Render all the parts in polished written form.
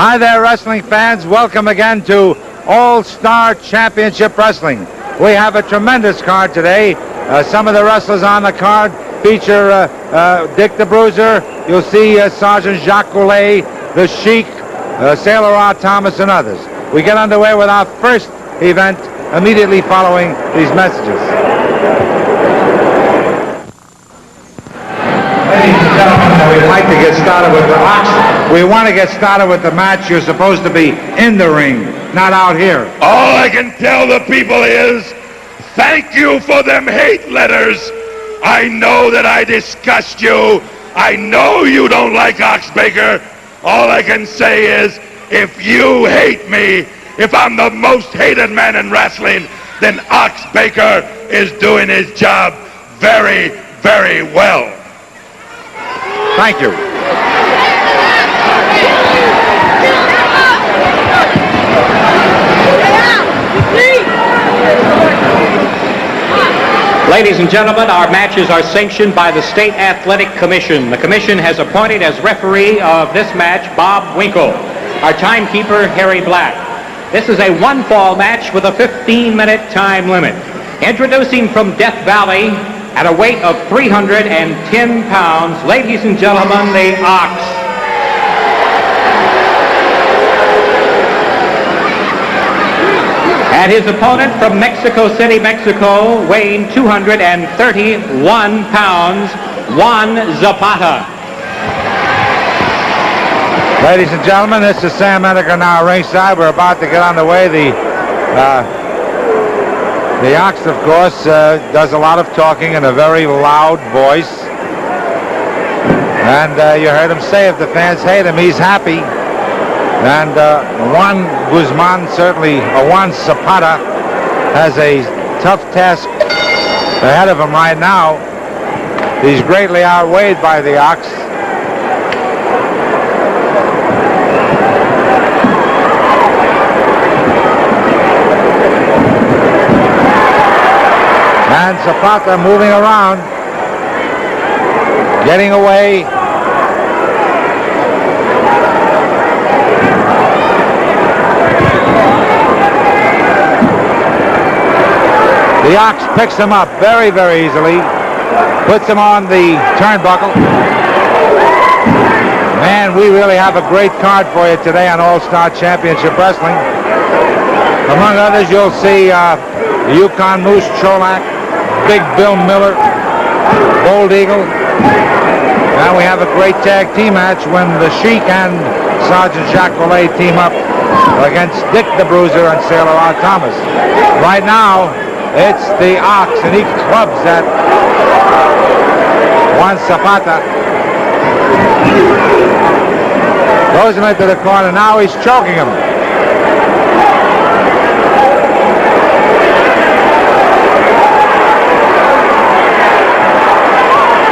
Hi there, wrestling fans. Welcome again to All-Star Championship Wrestling. We have a tremendous card today. Some of the wrestlers on the card feature Dick the Bruiser. You'll see Sergeant Jacques Goulet, the Sheik, Sailor R. Thomas, and others. We get underway with our first event immediately following these messages. Ladies and gentlemen, we'd like to get started with the Ox. We want to get started with the match. You're supposed to be in the ring, not out here. All I can tell the people is, thank you for them hate letters. I know that I disgust you. I know you don't like Ox Baker. All I can say is, if you hate me, if I'm the most hated man in wrestling, then Ox Baker is doing his job very, very well. Thank you. Ladies and gentlemen, our matches are sanctioned by the State Athletic Commission. The commission has appointed as referee of this match Bob Winkle, our timekeeper Harry Black. This is a one-fall match with a 15-minute time limit. Introducing from Death Valley at a weight of 310 pounds, ladies and gentlemen, the Ox. And his opponent from Mexico City, Mexico, weighing 231 pounds, Juan Zapata. Ladies and gentlemen, this is Sam Edgar now ringside. We're about to get underway. The Ox, of course, does a lot of talking in a very loud voice. And you heard him say if the fans hate him, he's happy. And Juan Guzman, certainly, Juan Zapata, has a tough task ahead of him right now. He's greatly outweighed by the Ox. And Zapata moving around, getting away. The Ox picks him up very, very easily, puts him on the turnbuckle. Man, we really have a great card for you today on All-Star Championship Wrestling. Among others, you'll see Yukon Moose Cholak, Big Bill Miller, Gold Eagle. And we have a great tag team match when the Sheik and Sergeant Jacques Goulet team up against Dick the Bruiser and Sailor R. Thomas. Right now, it's the Ox, and he clubs at Juan Zapata. Throws him into the corner. Now he's choking him.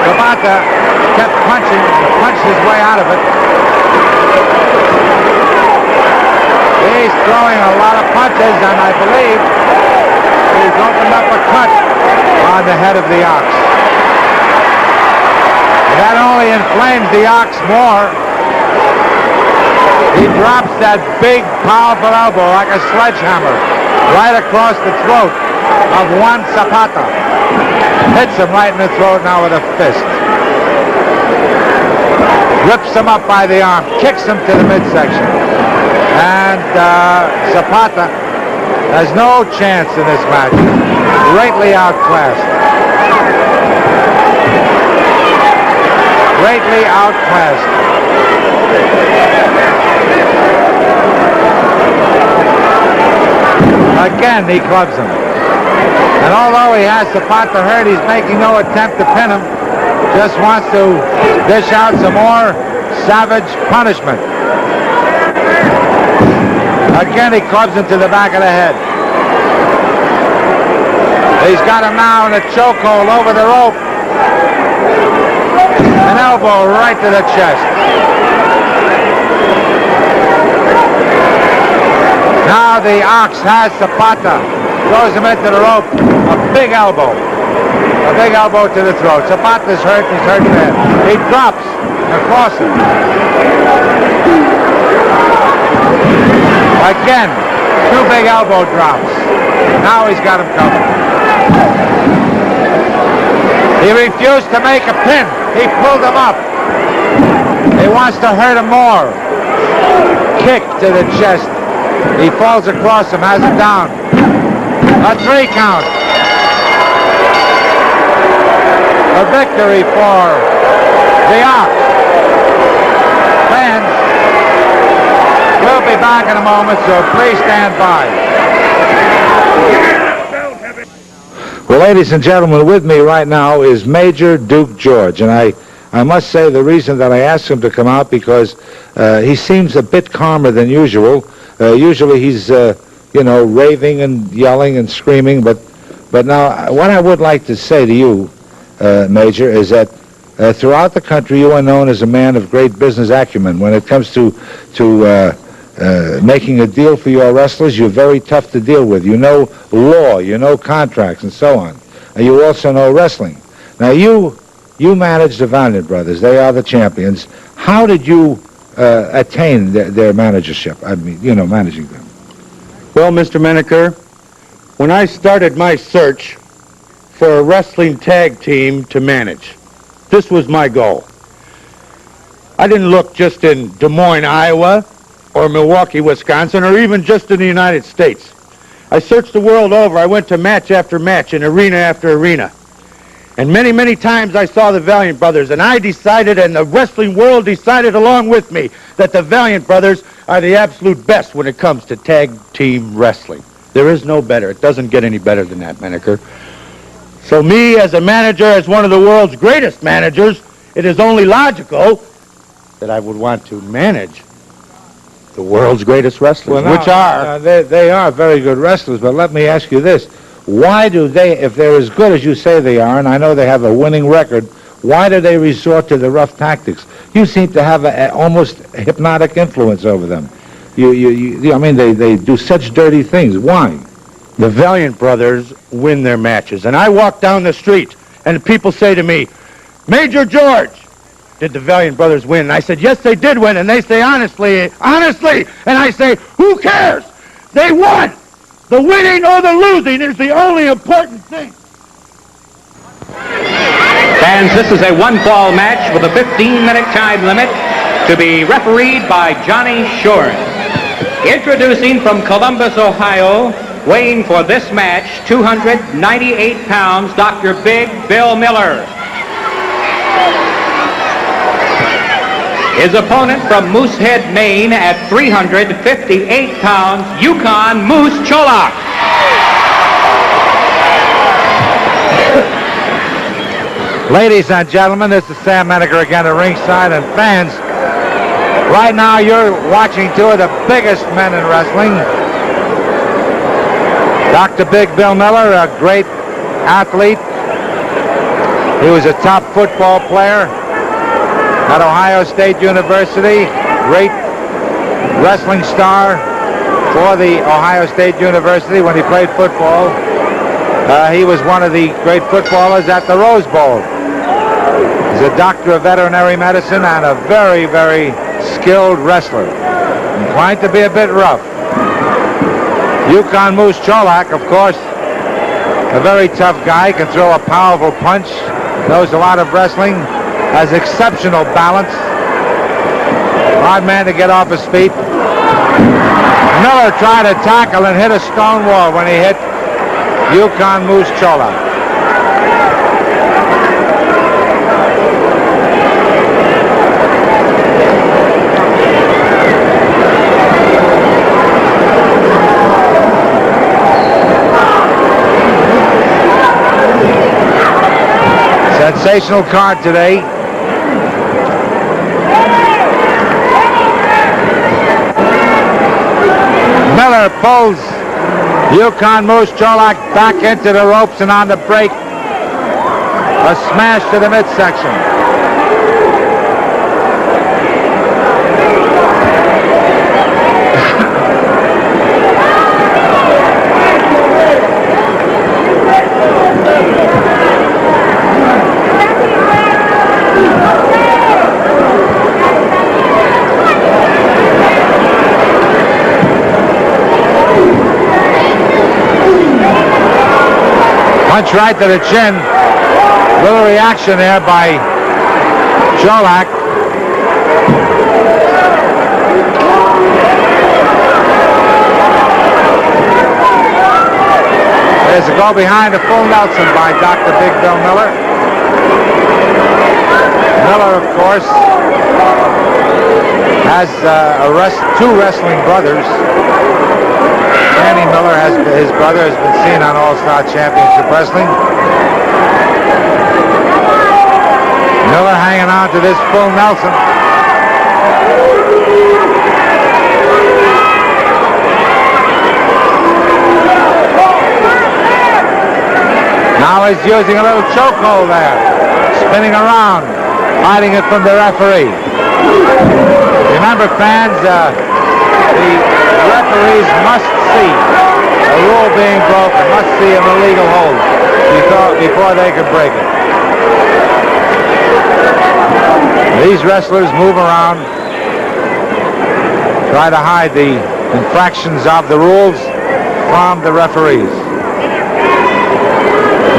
Zapata kept punching, punched his way out of it. He's throwing a lot of punches, and I believe he's opened up a cut on the head of the Ox. That only inflames the Ox more. He drops that big, powerful elbow like a sledgehammer right across the throat of Juan Zapata. Hits him right in the throat now with a fist. Rips him up by the arm, kicks him to the midsection. And Zapata has no chance in this match. Greatly outclassed. Greatly outclassed. Again, he clubs him. And although he has Zapata hurt, he's making no attempt to pin him. Just wants to dish out some more savage punishment. Again, he clubs him to the back of the head. He's got him now in a chokehold over the rope. An elbow right to the chest. Now the Ox has Zapata. Throws him into the rope. A big elbow. A big elbow to the throat. Zapata's hurt. He's hurt bad. He drops across him. Again, two big elbow drops. Now he's got him covered. He refused to make a pin. He pulled him up. He wants to hurt him more. Kick to the chest. He falls across him, has him down. A 3 count. A victory for the Ox. Fans, we'll be back in a moment, so please stand by. Well, ladies and gentlemen, with me right now is Major Duke George, and I must say the reason that I asked him to come out because he seems a bit calmer than usual. Usually he's, raving and yelling and screaming, but now what I would like to say to you, Major, is that throughout the country you are known as a man of great business acumen. When it comes to making a deal for your wrestlers, you're very tough to deal with. You know law, you know contracts, and so on. And you also know wrestling. Now, you manage the Valiant Brothers. They are the champions. How did you attain their managership? I mean, managing them. Well, Mr. Menaker, when I started my search for a wrestling tag team to manage, this was my goal. I didn't look just in Des Moines, Iowa, or Milwaukee, Wisconsin, or even just in the United States. I searched the world over. I went to match after match and arena after arena. And many, many times I saw the Valiant Brothers, and I decided, and the wrestling world decided along with me, that the Valiant Brothers are the absolute best when it comes to tag team wrestling. There is no better. It doesn't get any better than that, Menaker. So me, as a manager, as one of the world's greatest managers, it is only logical that I would want to manage the world's greatest wrestlers, which are... They are very good wrestlers, but let me ask you this. Why do they, if they're as good as you say they are, and I know they have a winning record, why do they resort to the rough tactics? You seem to have a almost hypnotic influence over them. They do such dirty things. Why? The Valiant Brothers win their matches. And I walk down the street, and people say to me, Major George, did the Valiant Brothers win? And I said, yes, they did win. And they say, honestly. And I say, who cares? They won. The winning or the losing is the only important thing. Fans, this is a one-fall match with a 15-minute time limit to be refereed by Johnny Shorn. Introducing from Columbus, Ohio, weighing for this match 298 pounds, Dr. Big Bill Miller. His opponent from Moosehead, Maine at 358 pounds, Yukon Moose Cholak. Ladies and gentlemen, this is Sam Menaker again at ringside, and fans, right now you're watching two of the biggest men in wrestling. Dr. Big Bill Miller, a great athlete. He was a top football player at Ohio State University, great wrestling star for the Ohio State University when he played football. He was one of the great footballers at the Rose Bowl. He's a doctor of veterinary medicine and a very, very skilled wrestler. Inclined to be a bit rough. Yukon Moose Cholak, of course, a very tough guy, can throw a powerful punch, knows a lot of wrestling, has exceptional balance. Hard man to get off his feet. Miller tried to tackle and hit a stone wall when he hit Yukon Moose Cholak. Sensational card today. Miller pulls Yukon Moose Cholak back into the ropes, and on the break, a smash to the midsection. Punch right to the chin. Little reaction there by Cholak. There's a go behind the full Nelson by Dr. Big Bill Miller. Miller, of course, has two wrestling brothers. Danny Miller, his brother, has been seen on All-Star Championship Wrestling. Miller hanging on to this full Nelson. Now he's using a little chokehold there, spinning around, hiding it from the referee. Remember, fans, the referees must see a rule being broken, must see an illegal hold before they can break it. These wrestlers move around, try to hide the infractions of the rules from the referees.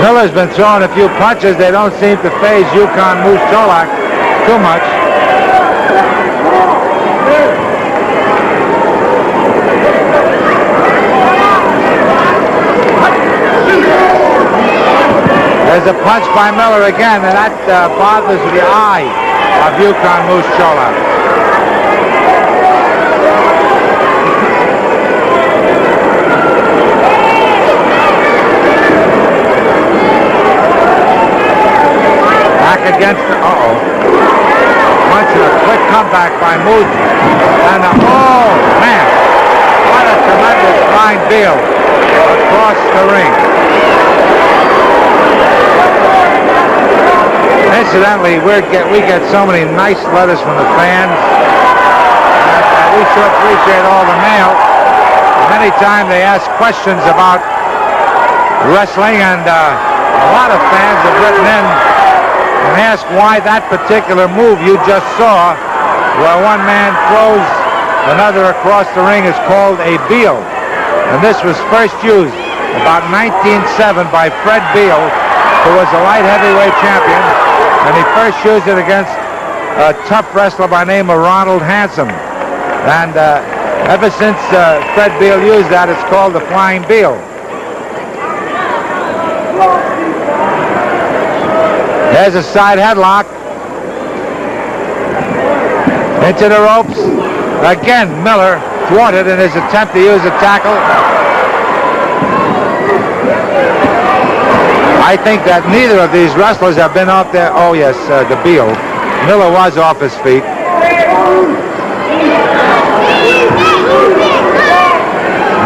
Miller's been throwing a few punches. They don't seem to faze Yukon Moose Cholak too much. There's a punch by Miller again, and that bothers the eye of Yukon Moose Cholak. Back against the, punch and a quick comeback by Moose. And oh man, what a tremendous flying deal across the ring. Incidentally, we get so many nice letters from the fans. We sure appreciate all the mail. Many times they ask questions about wrestling, and a lot of fans have written in and asked why that particular move you just saw, where one man throws another across the ring, is called a Beal. And this was first used about 1907 by Fred Beal, who was a light heavyweight champion. And he first used it against a tough wrestler by the name of Ronald Hanson. And ever since Fred Beal used that, it's called the Flying Beal. There's a side headlock. Into the ropes. Again, Miller thwarted in his attempt to use a tackle. I think that neither of these wrestlers have been off there. Oh, yes, the Beal. Miller was off his feet.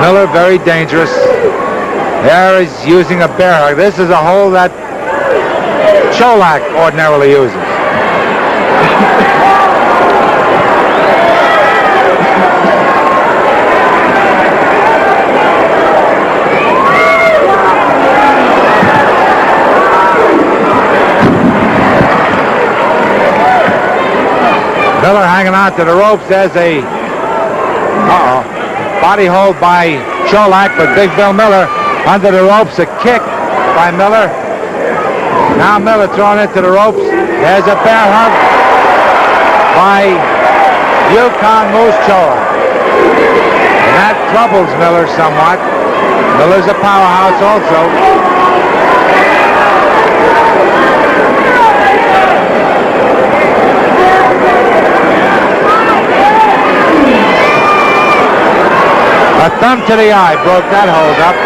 Miller, very dangerous. There he's using a bear hug. This is a hold that Cholak ordinarily uses. Miller hanging on to the ropes. There's a body hold by Cholak, but Big Bill Miller under the ropes. A kick by Miller. Now Miller thrown into the ropes. There's a bear hug by Yukon Moose Cholak. And that troubles Miller somewhat. Miller's a powerhouse also. A thumb to the eye broke that hold up.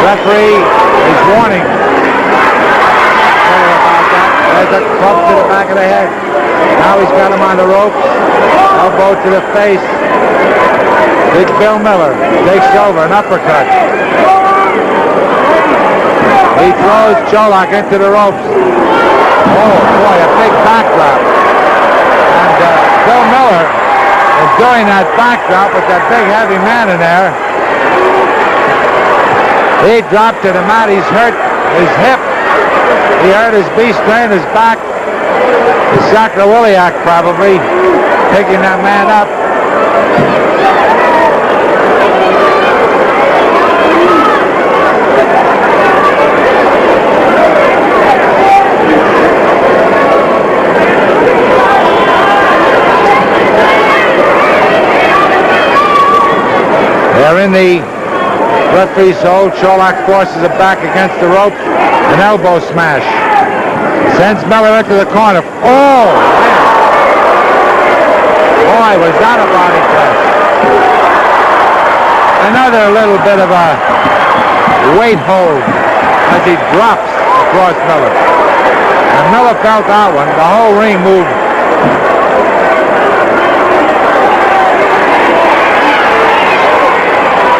Referee is warning Miller about that. There's a club to the back of the head. Now he's got him on the ropes. Elbow to the face. Big Bill Miller takes over, an uppercut. He throws Cholak into the ropes. Oh boy, a big backdrop. And Bill Miller is doing that backdrop with that big heavy man in there. He dropped to the mat. He's hurt his hip. He hurt his B strain, his back. His sacroiliac probably, picking that man up. They're in the referee's hold. Cholak forces it back against the rope. An elbow smash. Sends Miller into the corner. Oh, man. Boy, was that a body press. Another little bit of a weight hold as he drops across Miller. And Miller felt that one. The whole ring moved.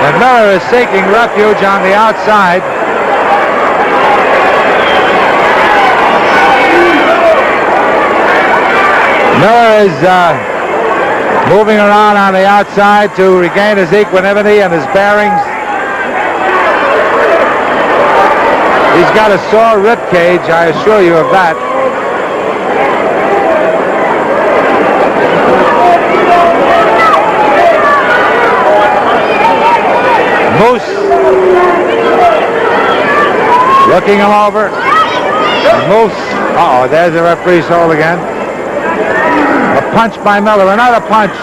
And Miller is seeking refuge on the outside. Miller is moving around on the outside to regain his equanimity and his bearings. He's got a sore rib cage, I assure you of that. Moose looking him over. Moose, uh-oh, there's the referee's hold again. A punch by Miller, another punch.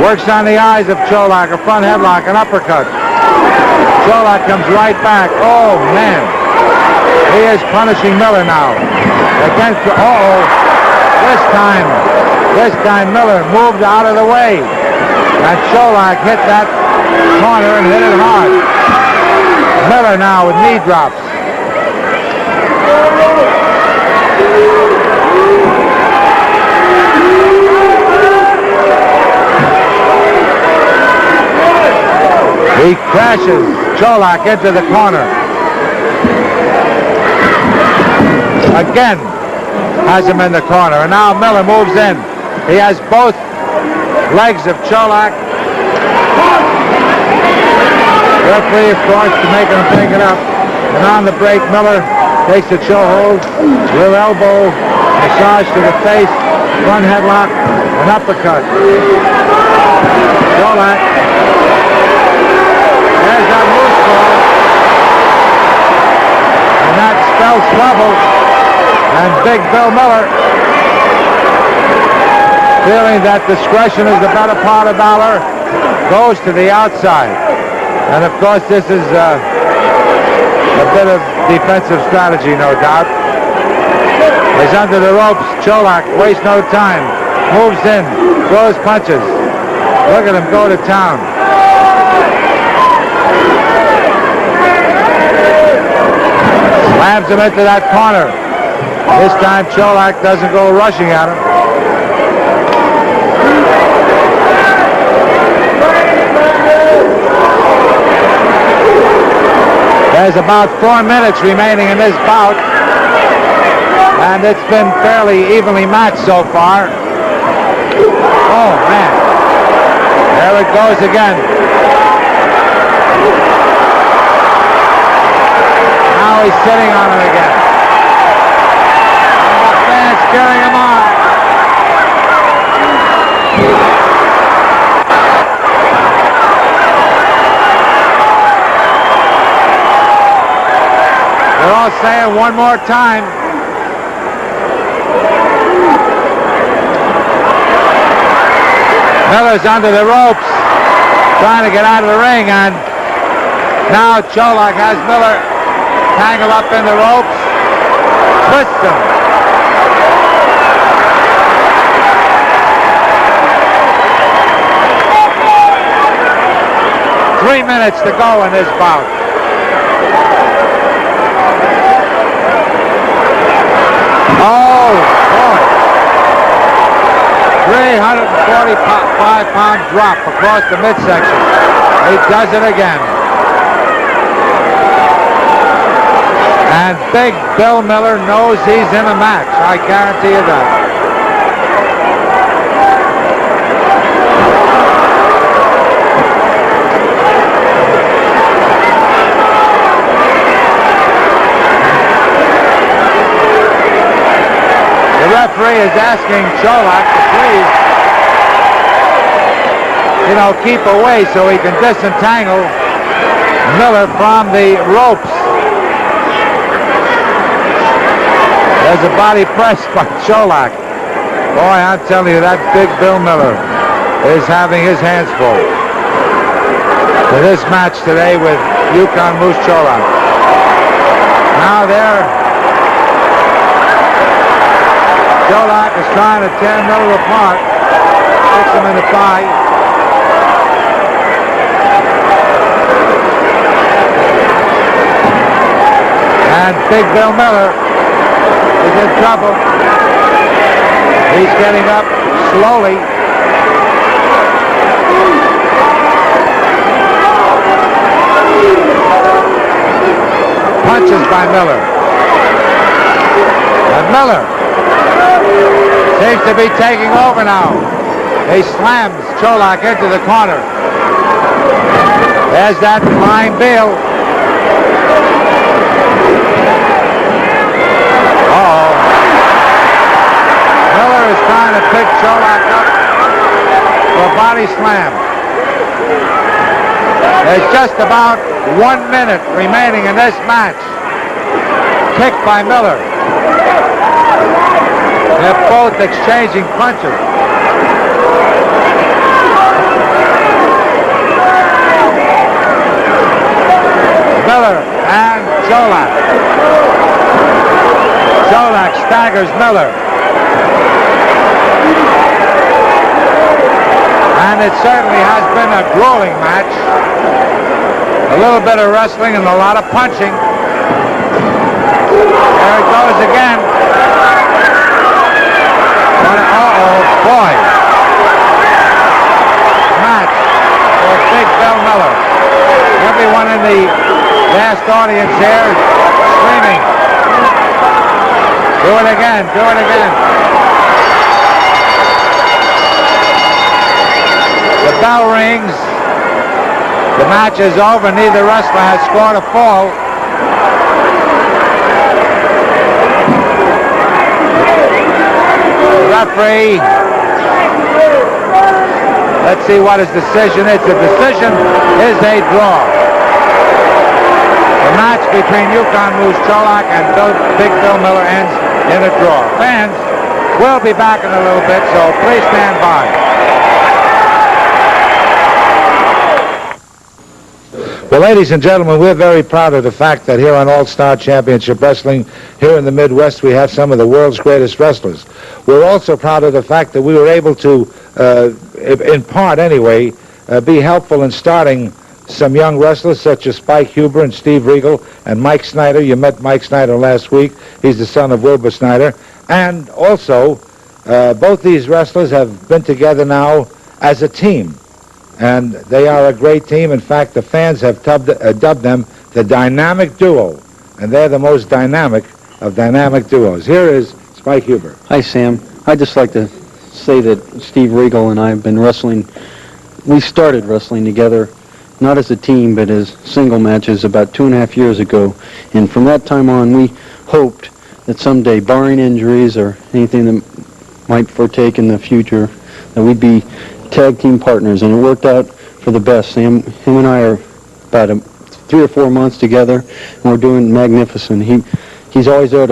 Works on the eyes of Cholak, a front headlock, an uppercut. Cholak comes right back. Oh, man. He is punishing Miller now. Against, uh-oh. This time Miller moved out of the way. And Cholak hit that corner and hit it hard. Miller now with knee drops. He crashes Cholak into the corner. Again has him in the corner. And now Miller moves in. He has both legs of Cholak. Referee, of course, to make him pick it up. And on the break, Miller takes a chokehold, rear elbow, massage to the face, front headlock, an uppercut. Cholak. There's that loose ball. And that spells trouble. And Big Bill Miller, feeling that discretion is the better part of valor, goes to the outside. And of course, this is a bit of defensive strategy, no doubt. He's under the ropes. Cholak wastes no time. Moves in, throws punches. Look at him go to town. Slams him into that corner. This time Cholak doesn't go rushing at him. There's about 4 minutes remaining in this bout, and it's been fairly evenly matched so far. Oh, man. There it goes again. Now he's sitting on it again. And the fans cheering him on. They're all saying one more time. Miller's under the ropes, trying to get out of the ring, and now Cholak has Miller tangled up in the ropes, twists him. Three minutes to go in this bout. Oh, boy. 345-pound drop across the midsection. He does it again. And Big Bill Miller knows he's in a match. I guarantee you that. The referee is asking Cholak to please, keep away so he can disentangle Miller from the ropes. There's a body press by Cholak. Boy, I'm telling you, that Big Bill Miller is having his hands full for this match today with Yukon Moose Cholak. Now Cholak is trying to tear Miller apart, fix him in the thigh. And Big Bill Miller is in trouble. He's getting up slowly. Punches by Miller. And Miller seems to be taking over now. He slams Cholak into the corner. There's that flying Bill. Miller is trying to pick Cholak up for a body slam. There's just about 1 minute remaining in this match. Kick by Miller. They're both exchanging punches. Miller and Cholak. Cholak staggers Miller. And it certainly has been a grueling match. A little bit of wrestling and a lot of punching. There it goes again. Uh-oh, boy. Match for Big Bill Miller. Everyone in the vast audience here screaming. Do it again, do it again. The bell rings. The match is over. Neither wrestler has scored a fall. The referee, let's see what his decision is. The decision is a draw. The match between Yukon Moose Cholak and Big Bill Miller ends in a draw. Fans, we'll be back in a little bit, so please stand by. Well, ladies and gentlemen, we're very proud of the fact that here on All-Star Championship Wrestling, here in the Midwest, we have some of the world's greatest wrestlers. We're also proud of the fact that we were able to, in part anyway, be helpful in starting some young wrestlers such as Spike Huber and Steve Regal and Mike Snyder. You met Mike Snyder last week. He's the son of Wilbur Snyder. And also, both these wrestlers have been together now as a team. And they are a great team. In fact, the fans have dubbed them the Dynamic Duo. And they're the most dynamic of dynamic duos. Here is Spike Huber. Hi, Sam. I'd just like to say that Steve Regal and I have been wrestling. We started wrestling together, not as a team, but as single matches about 2.5 years ago. And from that time on, we hoped that someday, barring injuries or anything that might partake in the future, that we'd be tag team partners, and it worked out for the best. Him and I are about 3 or 4 months together, and we're doing magnificent. He's always there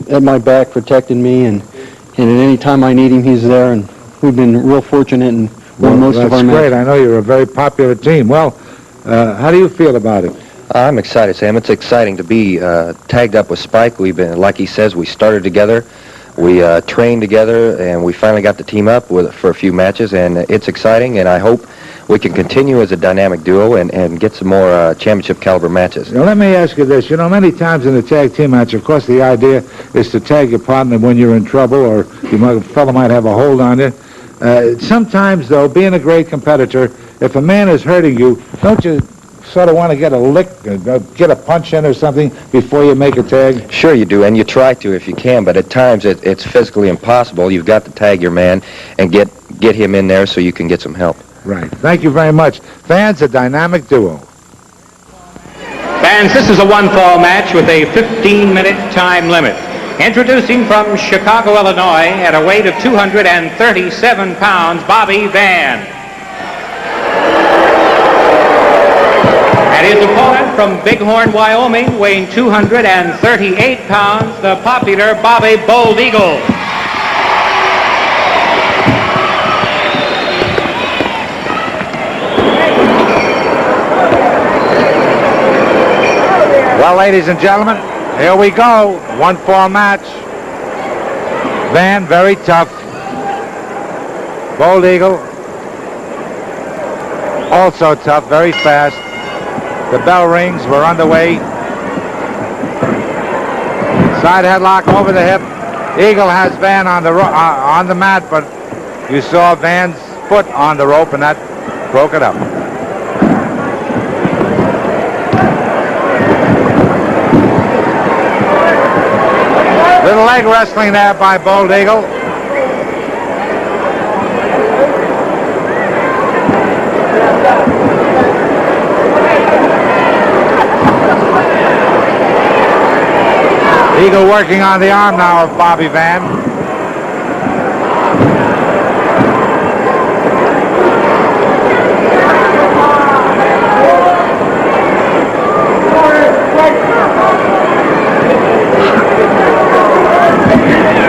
at my back, protecting me, and at any time I need him, he's there, and we've been real fortunate and won most of our matches. That's great. I know you're a very popular team. Well, how do you feel about it? I'm excited, Sam. It's exciting to be tagged up with Spike. We've been, like he says, we started together. We trained together, and we finally got the team up for a few matches, and it's exciting, and I hope we can continue as a dynamic duo and get some more championship caliber matches. Now, let me ask you this. You know, many times in a tag team match, of course, the idea is to tag your partner when you're in trouble or a fellow might have a hold on you. Sometimes, though, being a great competitor, if a man is hurting you, don't you sort of want to get a lick, get a punch in or something before you make a tag? Sure you do, and you try to if you can, but at times it's physically impossible. You've got to tag your man and get him in there so you can get some help. Right. Thank you very much. Fans, a dynamic duo. Fans, this is a one-fall match with a 15-minute time limit. Introducing from Chicago, Illinois, at a weight of 237 pounds, Bobby Van. And his opponent from Bighorn, Wyoming, weighing 238 pounds, the popular Bobby Bold Eagle. Well, ladies and gentlemen, here we go. One-fall match. Van, very tough. Bold Eagle, also tough, very fast. The bell rings. We're underway. Side headlock over the hip. Eagle has Van on the mat, but you saw Van's foot on the rope, and that broke it up. Little leg wrestling there by Bold Eagle. Eagle working on the arm now of Bobby Van.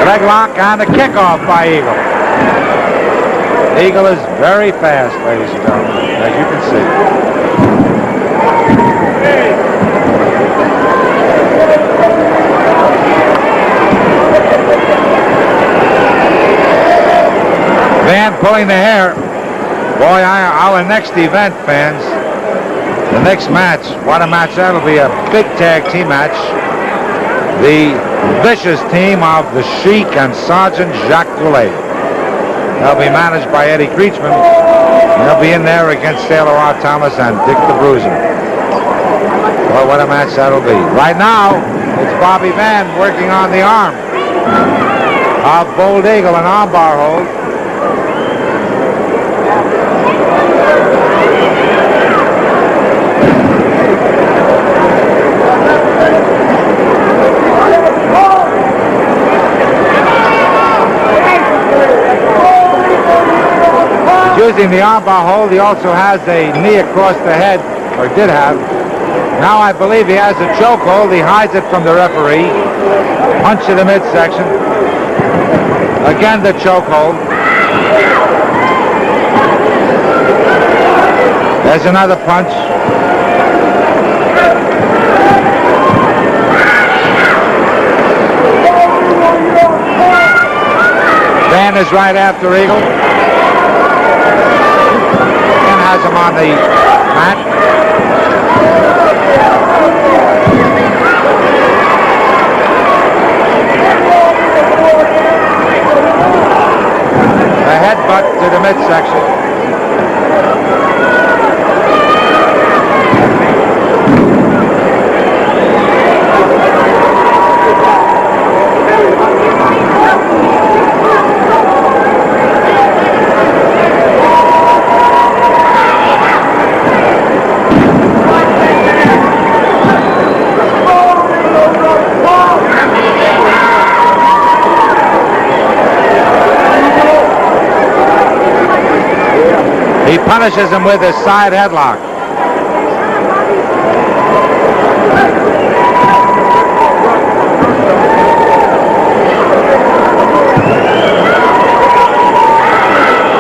Leg lock and a kickoff by Eagle. Eagle is very fast, ladies and gentlemen, as you can see. Van pulling the hair. Boy, our next event, fans, the next match, what a match that'll be, a big tag team match. The vicious team of the Sheik and Sergeant Jacques Goulet. They'll be managed by Eddie Creechman. They'll be in there against Sailor R. Thomas and Dick the Bruiser. Boy, what a match that'll be. Right now, it's Bobby Van working on the arm of Bold Eagle, an armbar hold. Using the armbar hold, he also has a knee across the head, or did have. Now I believe he has a chokehold. He hides it from the referee. Punch to the midsection. Again the chokehold. There's another punch. Van is right after Eagle. Has him on the mat. A headbutt to the midsection. He punishes him with his side headlock.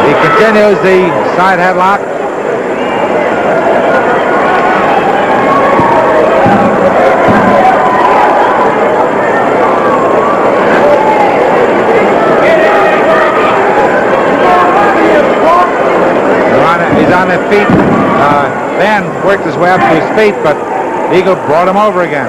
He continues the side headlock. On his feet. Van worked his way up to his feet, but Eagle brought him over again.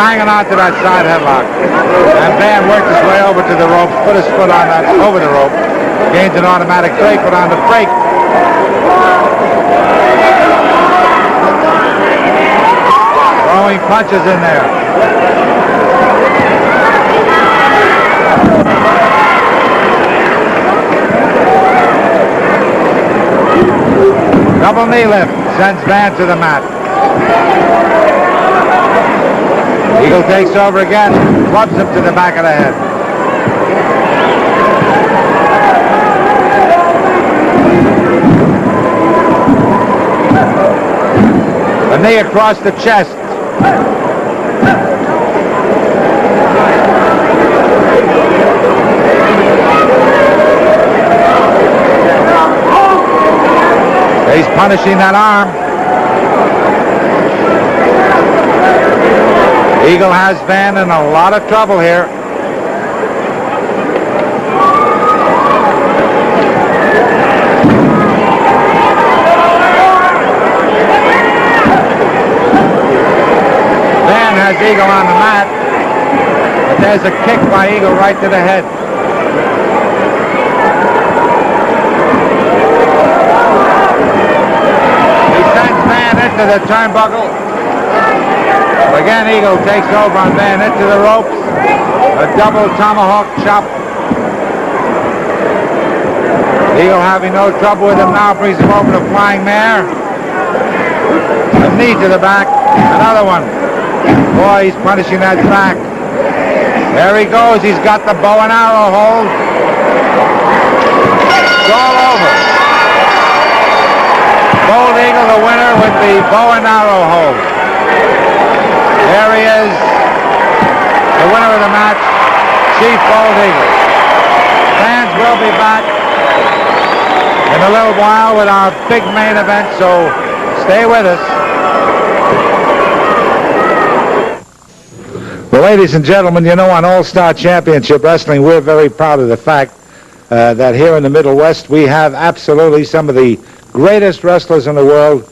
hanging on to that side headlock. And Van worked his way over to the ropes, put his foot on that, over the rope, gained an automatic break, but on the break, throwing punches in there. Double knee lift sends Van to the mat. Eagle takes over again, clubs him to the back of the head. A knee across the chest. He's punishing that arm. Eagle has Van in a lot of trouble here. Van has Eagle on the mat, but there's a kick by Eagle right to the head. He sends Van into the turnbuckle. Again, Eagle takes over on Van into the ropes. A double tomahawk chop. Eagle having no trouble with him now, brings him over to flying mare. A knee to the back. Another one. Boy, he's punishing that back. There he goes. He's got the bow and arrow hold. It's all over. Bold Eagle, the winner, with the bow and arrow hold. There he is, the winner of the match, Chief Bold Eagle. Fans will be back in a little while with our big main event, so stay with us. Well, ladies and gentlemen, you know, on All-Star Championship Wrestling, we're very proud of the fact that here in the Middle West, we have absolutely some of the greatest wrestlers in the world.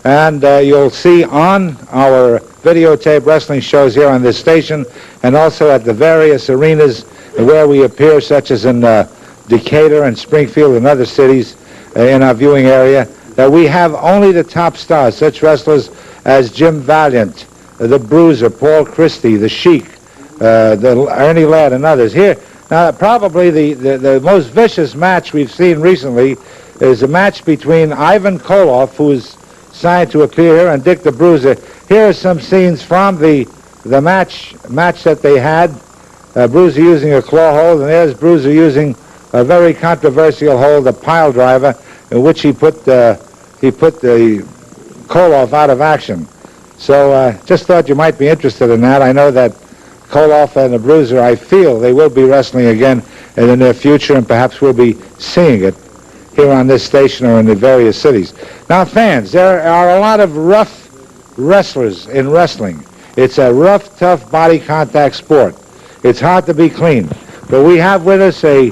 And you'll see on our videotape wrestling shows here on this station and also at the various arenas where we appear, such as in Decatur and Springfield and other cities in our viewing area, that we have only the top stars, such wrestlers as Jim Valiant, the Bruiser, Paul Christie, the Sheik, the Ernie Ladd, and others. Here, now, probably the most vicious match we've seen recently is a match between Ivan Koloff, who's signed to appear here, and Dick the Bruiser. Here are some scenes from the match that they had. Bruiser using a claw hold, and there's Bruiser using a very controversial hold, a pile driver, in which he put the Koloff out of action. So just thought you might be interested in that. I know that Koloff and the Bruiser, I feel they will be wrestling again in the near future, and perhaps we'll be seeing it here on this station or in the various cities. Now, fans, there are a lot of rough wrestlers in wrestling. It's a rough, tough body contact sport. It's hard to be clean. But we have with us a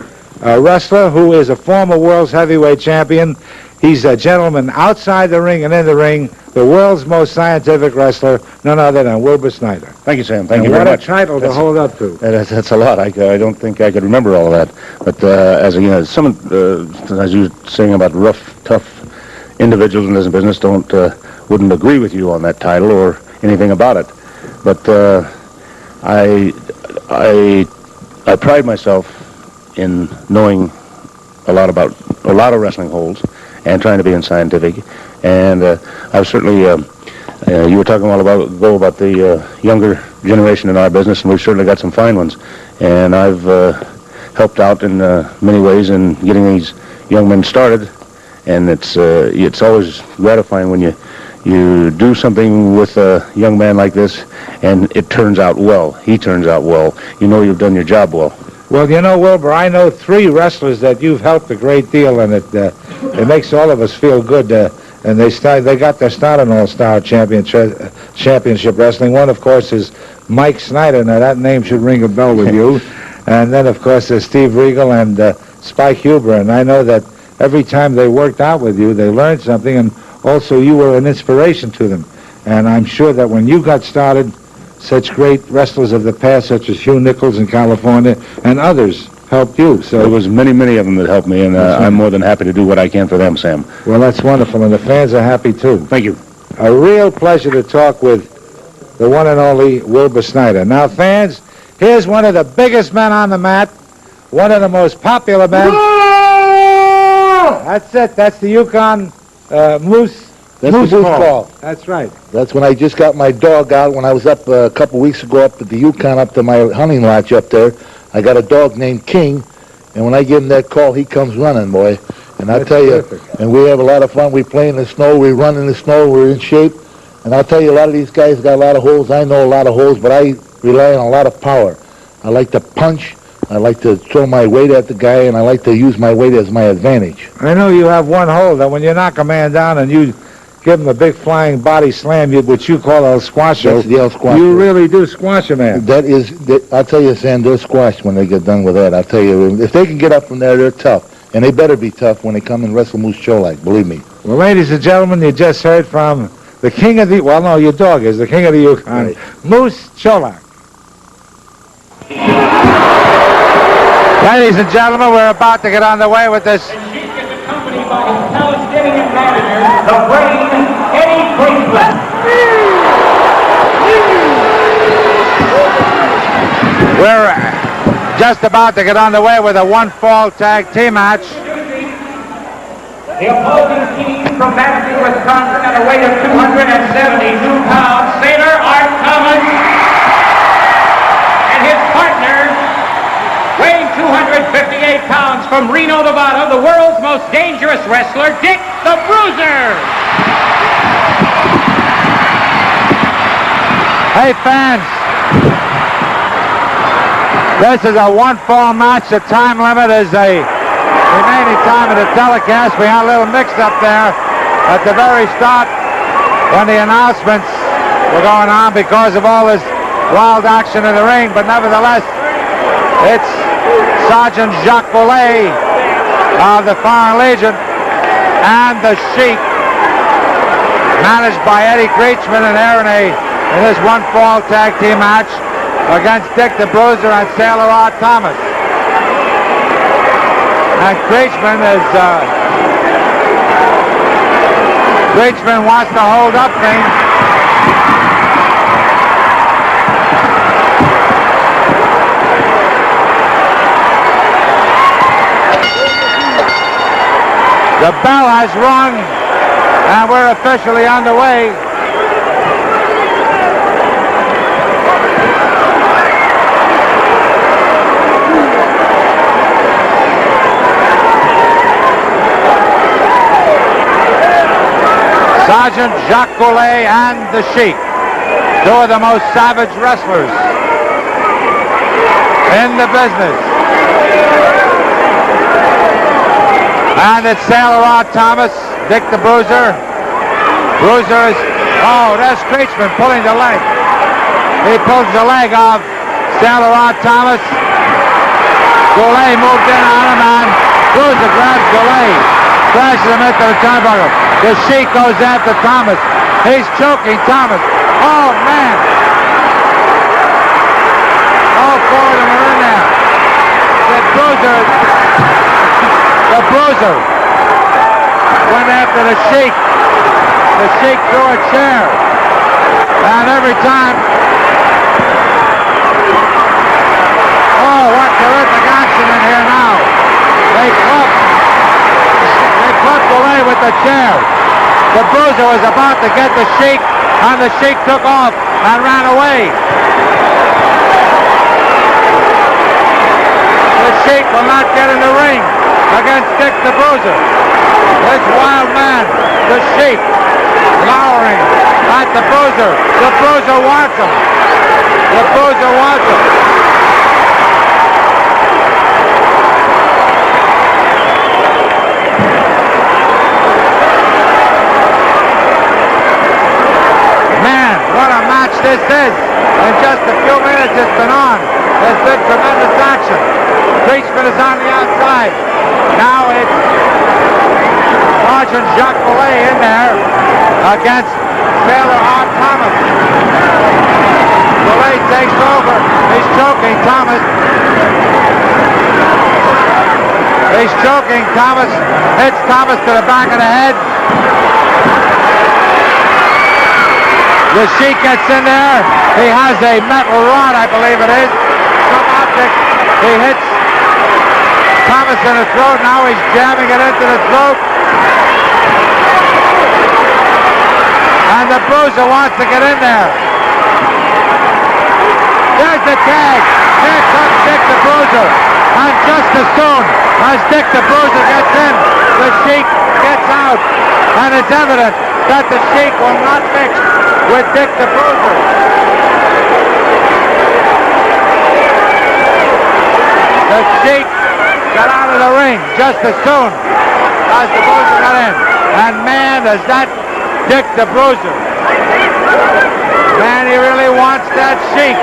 wrestler who is a former world's heavyweight champion. He's a gentleman outside the ring and in the ring, the world's most scientific wrestler, none other than Wilbur Snyder. Thank you, Sam. Thank you very much. What a title to hold up to. That's a lot. I don't think I could remember all of that. But as you know, as you were saying about rough, tough individuals in this business, wouldn't agree with you on that title or anything about it. But I pride myself in knowing a lot of wrestling holds and trying to be scientific. And I've certainly, you were talking a while ago about the younger generation in our business, and we've certainly got some fine ones. And I've helped out in many ways in getting these young men started. And it's always gratifying when you do something with a young man like this, and it turns out well. He turns out well. You know you've done your job well. Well, you know, Wilbur, I know 3 wrestlers that you've helped a great deal, and it makes all of us feel good. And they got their start in All-Star Championship Wrestling. One, of course, is Mike Snyder. Now, that name should ring a bell with you. And then, of course, there's Steve Regal and Spike Huber. And I know that every time they worked out with you, they learned something, and also you were an inspiration to them. And I'm sure that when you got started, such great wrestlers of the past, such as Hugh Nichols in California, and others helped you. So There was many, many of them that helped me, and I'm more than happy to do what I can for them, Sam. well, that's wonderful, and the fans are happy too. Thank you. A real pleasure to talk with the one and only Wilbur Snyder. Now, fans, here's one of the biggest men on the mat, one of the most popular men. That's it. That's the Yukon Moose. That's Moose the Moose call. call. That's right. That's when I just got my dog out when I was up a couple weeks ago up at the Yukon, up to my hunting lodge up there. I got a dog named King, and when I give him that call, he comes running, boy. And I That's tell you, terrific. and we have a lot of fun. We play in the snow, we run in the snow, we're in shape. And I'll tell you, a lot of these guys got a lot of holes. I know a lot of holes, but I rely on a lot of power. I like to punch. I like to throw my weight at the guy, and I like to use my weight as my advantage. I know you have one hole that when you knock a man down and you give him a big flying body slam, which you call El Squasho, That's the El Squasho. you really do squash a man. I'll tell you, Sam, they're squashed when they get done with that. I'll tell you, if they can get up from there, they're tough. And they better be tough when they come and wrestle Moose Cholak, believe me. Well, ladies and gentlemen, you just heard from the king of the, well, no, your dog is the king of the Yukon, Right. Moose Cholak. Ladies and gentlemen, we're about to get on the way with this. The Sheik is accompanied by his Palestinian manager, the brain, Eddie Cleveland. We're just about to get on the way with a one-fall tag team match. The opposing team from Madison, Wisconsin, at a weight of 272 pounds, Sailor Art Thomas, and his partner, weighing 258 pounds, from Reno, Nevada, the world's most dangerous wrestler, Dick the Bruiser. Hey, fans, this is a one-fall match. The time limit is a remaining time of the telecast. We had a little mix-up there at the very start when the announcements were going on because of all this wild action in the ring, but nevertheless, it's Sergeant Jacques Boulay of the Foreign Legion and the Sheik, managed by Eddie Creechman and Aaron in this one-fall tag team match against Dick the Bruiser and Sailor Art Thomas. And Creechman wants to hold up things. The bell has rung, and we're officially underway. Sergeant Jacques Goulet and the Sheik, two of the most savage wrestlers in the business. And it's Sailor Art Thomas, Dick the Bruiser. Bruiser is, oh, there's Creechman pulling the leg. He pulls the leg off Sailor Art Thomas. Goulet moved in on him, and Bruiser grabs Goulet, crashes him into the turnbuckle. The Sheik goes after Thomas. He's choking Thomas. Oh, man. All four of them are in there. The Bruiser went after the Sheik. The Sheik threw a chair. And every time, oh, what terrific action in here now. They clubbed away with the chair. The Bruiser was about to get the Sheik, and the Sheik took off and ran away. The Sheik will not get in the ring against Dick the Bruiser. This wild man, the Sheik, glowering at the Bruiser. The Bruiser wants him. The Bruiser wants him. What a match this is. In just a few minutes it's been on. There's been tremendous action. Creechman is on the outside. Now it's Sergeant Jacques Boulay in there against Sailor Art Thomas. Goulet takes over. He's choking Thomas. He's choking Thomas. Hits Thomas to the back of the head. The Sheik gets in there. He has a metal rod, I believe it is. Some object. He hits Thomas in the throat. Now he's jamming it into the throat. And the Bruiser wants to get in there. There's the tag. Here comes Dick the Bruiser. And just as soon as Dick the Bruiser gets in, the Sheik gets out. And it's evident that the Sheik will not mix with Dick the Bruiser. The Sheik got out of the ring just as soon as the Bruiser got in. And man, does that Dick the Bruiser. Man, he really wants that Sheik.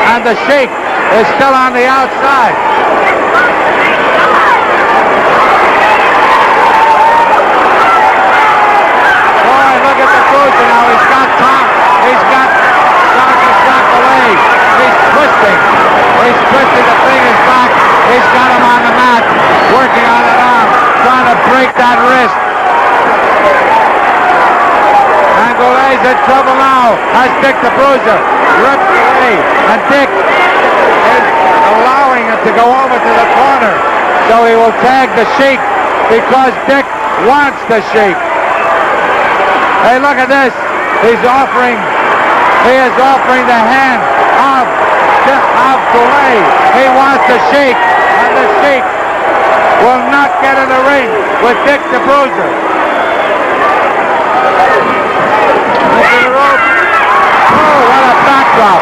And the Sheik is still on the outside. Boy, look at the Bruiser now. He's got Tom. He's got Goulet. He's twisting. He's twisting. The thing is back. He's got him on the mat, working on that arm, trying to break that wrist. And Goulet's in trouble now as Dick the Bruiser rips away. And Dick is allowing him to go over to the corner. So he will tag the Sheik because Dick wants the Sheik. Hey, look at this. He is offering the hand of Goulet. He wants the Sheik, and the Sheik will not get in the ring with Dick the Bruiser. Into the rope. Oh, what a backdrop.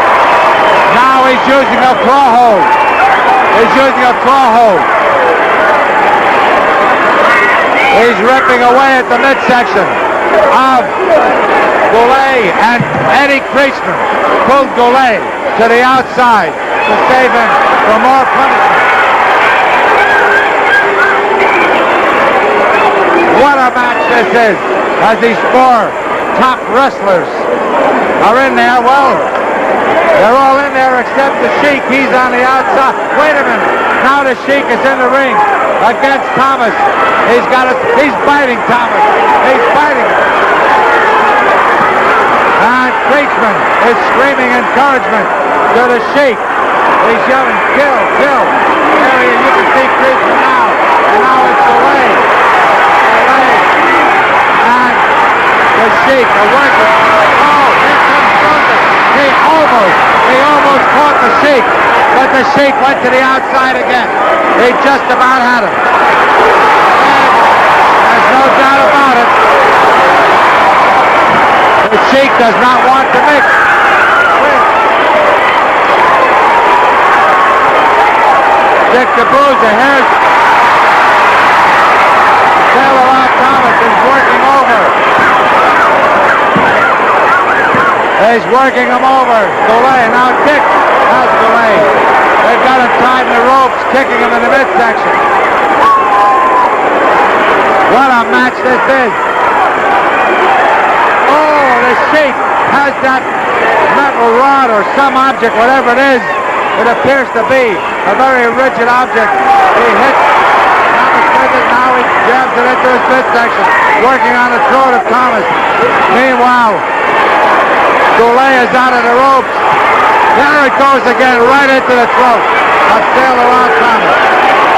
Now he's using a claw hold. He's using a claw hold. He's ripping away at the midsection of Goulet, and Eddie Kreisman pulled Goulet to the outside to save him from more punishment. What a match this is, as these four top wrestlers are in there. Well, they're all in there except the Sheik. He's on the outside. Wait a minute. Now the Sheik is in the ring against Thomas. He's biting Thomas. He's biting him. And Kreisman is screaming encouragement to the Sheik. He's yelling, kill, kill. There he is. You can see Kreisman now. And now it's Goulet. And the Sheik are working. Oh, here comes Bruiser. He almost caught the Sheik, but the Sheik went to the outside again. He just about had him. And there's no doubt about it. The Sheik does not want to mix. Dick the Bruiser, here's Taylor Thomas is working over. He's working him over. Goulet. Now Dick has Goulet. They've got him tied in the ropes, kicking him in the midsection. What a match this is. Oh, the Sheik has that metal rod or some object, whatever it is. It appears to be a very rigid object. He hits Thomas with it. Now he jabs it into his midsection, working on the throat of Thomas. Meanwhile, Goulet is out of the ropes. There it goes again, right into the throat of Taylor Thomas.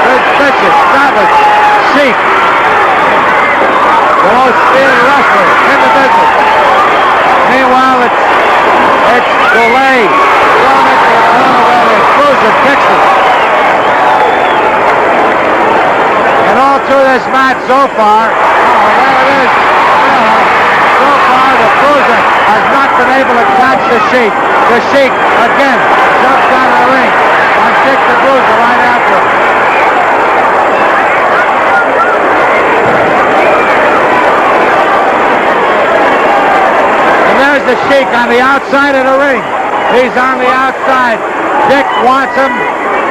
This vicious, savage Sheik. The most feared wrestler in the business. Meanwhile, it's Goulet thrown into the corner where the Bruiser kicks him. And all through this match so far, there it is. So far, the Bruiser has not been able to catch the Sheik. The Sheik, again, jumps out of the ring and kicks the Bruiser right after him. And there's the Sheik on the outside of the ring. He's on the outside. Dick wants him,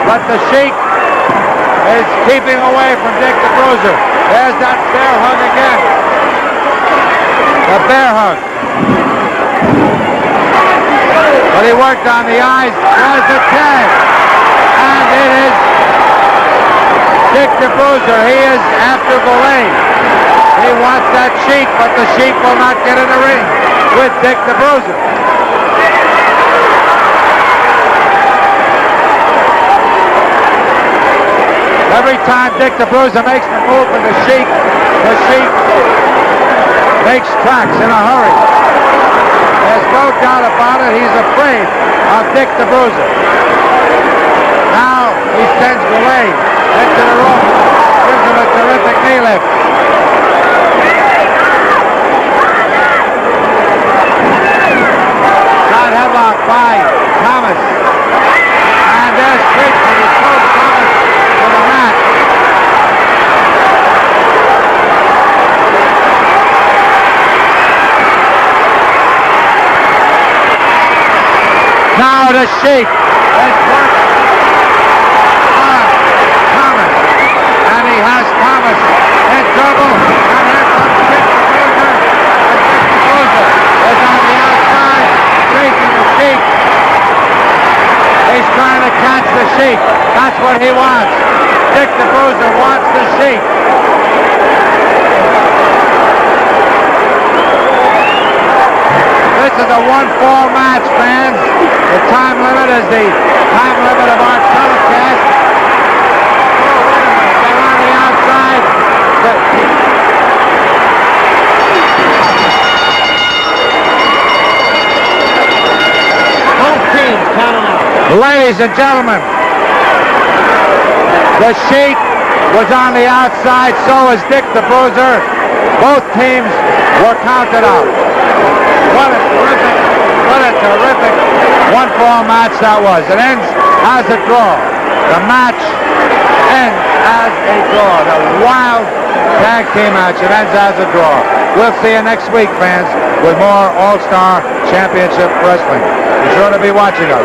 but the Sheik is keeping away from Dick the Bruiser. There's that bear hug again. The bear hug. But he worked on the eyes. Was the tag. And it is Dick the Bruiser. He is after Goulet. He wants that Sheik, but the Sheik will not get in the ring with Dick the Bruiser. Every time Dick the Bruiser makes the move for the Sheik makes tracks in a hurry. There's no doubt about it. He's afraid of Dick the Bruiser. Now he sends Goulet into the rope. Gives him a terrific knee lift. Got headlock by Thomas. And there's Sheik, and he throws Thomas to the mat. Now the Sheik has worked on Thomas, and he has Thomas in trouble, and here comes Dick the Bruiser, and Dick the Bruiser is on the outside, chasing the Sheik. He's trying to catch the Sheik. That's what he wants. Dick the Bruiser wants the Sheik. This is a 1-4 match, fans. The time limit is the time limit of our telecast. Oh, wait a minute. They're on the outside. Both teams counting out. Ladies and gentlemen, the Sheik was on the outside, so was Dick the Bruiser. Both teams were counted out. What a terrific 1-4 match that was. It ends as a draw. The match ends as a draw. The wild tag team match, it ends as a draw. We'll see you next week, fans, with more All-Star Championship Wrestling. Be sure to be watching us.